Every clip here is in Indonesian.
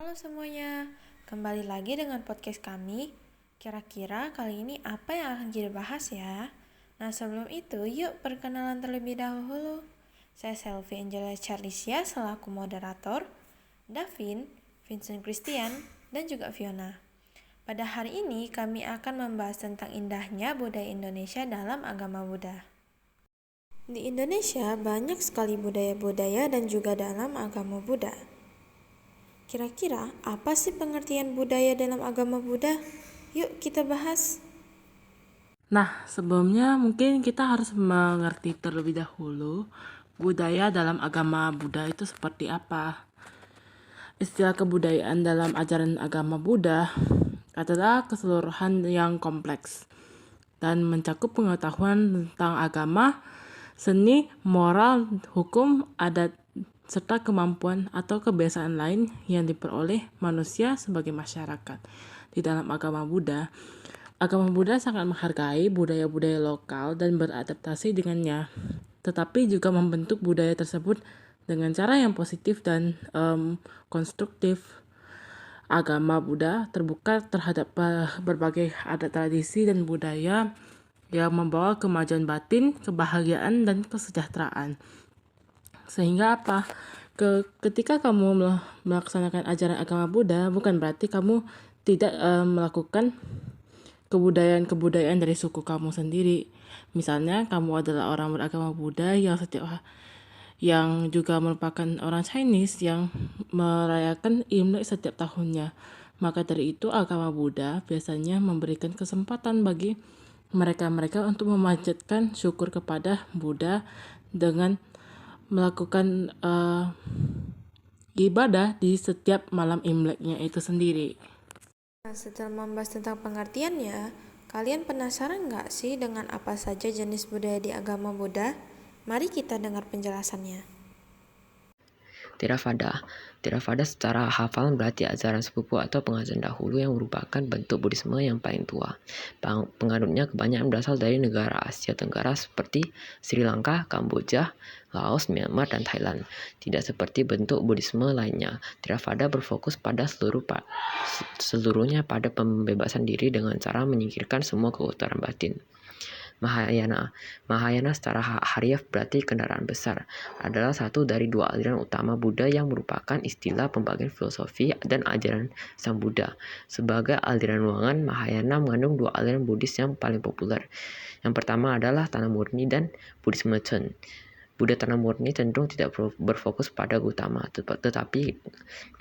Halo semuanya, kembali lagi dengan podcast kami. Kira-kira kali ini apa yang akan kita bahas ya? Nah sebelum itu, yuk perkenalan terlebih dahulu. Saya Selvi Angela Charlisia selaku moderator, Davin, Vincent Christian, dan juga Fiona. Pada hari ini kami akan membahas tentang indahnya budaya Indonesia dalam agama Buddha. Di Indonesia banyak sekali budaya-budaya dan juga dalam agama Buddha. Kira-kira apa sih pengertian budaya dalam agama Buddha? Yuk kita bahas. Nah, sebelumnya mungkin kita harus mengerti terlebih dahulu budaya dalam agama Buddha itu seperti apa. Istilah kebudayaan dalam ajaran agama Buddha adalah keseluruhan yang kompleks dan mencakup pengetahuan tentang agama, seni, moral, hukum, adat, serta kemampuan atau kebiasaan lain yang diperoleh manusia sebagai masyarakat. Di dalam agama Buddha sangat menghargai budaya-budaya lokal dan beradaptasi dengannya, tetapi juga membentuk budaya tersebut dengan cara yang positif dan konstruktif. Agama Buddha terbuka terhadap berbagai adat tradisi dan budaya yang membawa kemajuan batin, kebahagiaan, dan kesejahteraan. Sehingga apa? Ketika kamu melaksanakan ajaran agama Buddha, bukan berarti kamu tidak melakukan kebudayaan-kebudayaan dari suku kamu sendiri. Misalnya, kamu adalah orang beragama Buddha yang juga merupakan orang Chinese yang merayakan Imlek setiap tahunnya. Maka dari itu, agama Buddha biasanya memberikan kesempatan bagi mereka-mereka untuk memanjatkan syukur kepada Buddha dengan melakukan ibadah di setiap malam Imleknya itu sendiri. Nah, setelah membahas tentang pengertiannya, kalian penasaran nggak sih dengan apa saja jenis budaya di agama Buddha? Mari kita dengar penjelasannya. Theravada secara hafal berarti ajaran sepupu atau pengajaran dahulu yang merupakan bentuk Buddhisme yang paling tua. Penganutnya kebanyakan berasal dari negara Asia Tenggara seperti Sri Lanka, Kamboja, Laos, Myanmar, dan Thailand. Tidak seperti bentuk Buddhisme lainnya, Theravada berfokus pada seluruhnya pada pembebasan diri dengan cara menyingkirkan semua kekotoran batin. Mahayana secara harfiah berarti kendaraan besar, adalah satu dari dua aliran utama Buddha yang merupakan istilah pembagian filosofi dan ajaran Sang Buddha. Sebagai aliran ruangan, Mahayana mengandung dua aliran Buddhis yang paling populer. Yang pertama adalah Tanah Murni dan Buddhisme Chen. Buddha Tanah Murni cenderung tidak berfokus pada Gautama, tetapi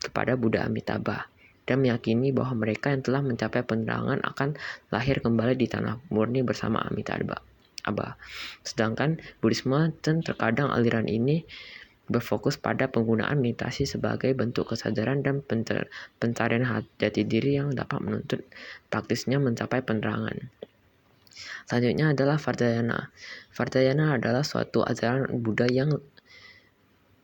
kepada Buddha Amitabha, dan meyakini bahwa mereka yang telah mencapai penerangan akan lahir kembali di tanah murni bersama Amitabha. Sedangkan Buddhisme Zen terkadang aliran ini berfokus pada penggunaan meditasi sebagai bentuk kesadaran dan pencarian jati diri yang dapat menuntut praktisnya mencapai penerangan. Selanjutnya adalah Vajrayana. Vajrayana adalah suatu ajaran Buddha yang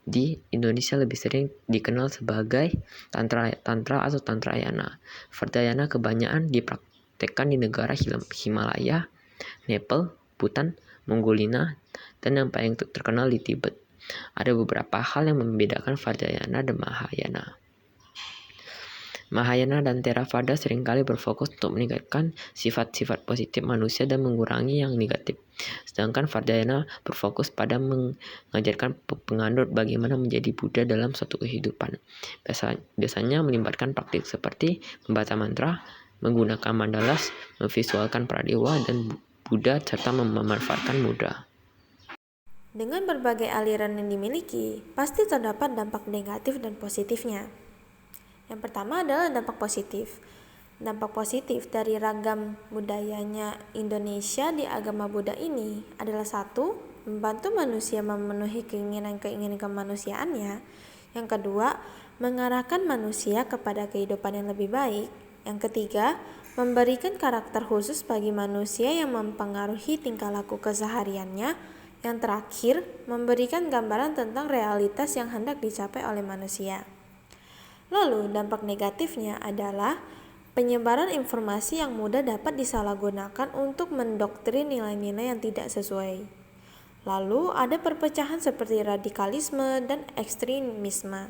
di Indonesia lebih sering dikenal sebagai Tantra atau Tantrayana. Vajrayana kebanyakan dipraktekkan di negara Himalaya, Nepal, Bhutan, Mongolia, dan yang paling terkenal di Tibet. Ada beberapa hal yang membedakan Vajrayana dan Mahayana. Mahayana dan Theravada seringkali berfokus untuk meningkatkan sifat-sifat positif manusia dan mengurangi yang negatif. Sedangkan Vajrayana berfokus pada mengajarkan penganut bagaimana menjadi Buddha dalam suatu kehidupan. Biasanya melibatkan praktik seperti membaca mantra, menggunakan mandalas, memvisualkan para dewa dan Buddha, serta memanfaatkan mudra. Dengan berbagai aliran yang dimiliki, pasti terdapat dampak negatif dan positifnya. Yang pertama adalah dampak positif. Dampak positif dari ragam budayanya Indonesia di agama Buddha ini adalah satu, membantu manusia memenuhi keinginan-keinginan kemanusiaannya. Yang kedua, mengarahkan manusia kepada kehidupan yang lebih baik. Yang ketiga, memberikan karakter khusus bagi manusia yang mempengaruhi tingkah laku kesehariannya. Yang terakhir, memberikan gambaran tentang realitas yang hendak dicapai oleh manusia. Lalu dampak negatifnya adalah penyebaran informasi yang mudah dapat disalahgunakan untuk mendoktrin nilai-nilai yang tidak sesuai. Lalu ada perpecahan seperti radikalisme dan ekstremisme.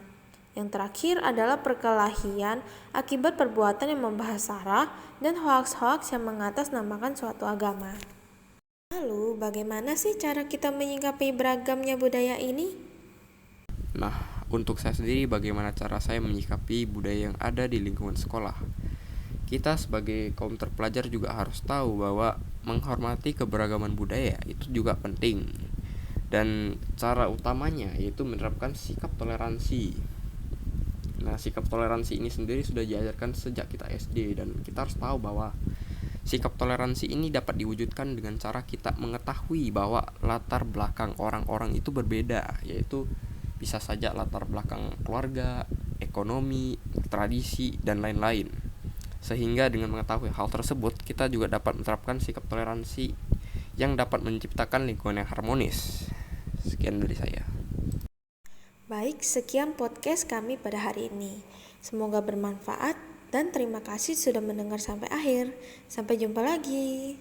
Yang terakhir adalah perkelahian akibat perbuatan yang membahas sara dan hoaks-hoaks yang mengatasnamakan suatu agama. Lalu, bagaimana sih cara kita menyikapi beragamnya budaya ini? Nah, untuk saya sendiri bagaimana cara saya menyikapi budaya yang ada di lingkungan sekolah? Kita sebagai kaum terpelajar juga harus tahu bahwa menghormati keberagaman budaya itu juga penting. Dan cara utamanya yaitu menerapkan sikap toleransi. Nah, sikap toleransi ini sendiri sudah diajarkan sejak kita SD dan kita harus tahu bahwa sikap toleransi ini dapat diwujudkan dengan cara kita mengetahui bahwa latar belakang orang-orang itu berbeda, yaitu bisa saja latar belakang keluarga, ekonomi, tradisi, dan lain-lain. Sehingga dengan mengetahui hal tersebut, kita juga dapat menerapkan sikap toleransi yang dapat menciptakan lingkungan yang harmonis. Sekian dari saya. Baik, sekian podcast kami pada hari ini. Semoga bermanfaat dan terima kasih sudah mendengar sampai akhir. Sampai jumpa lagi.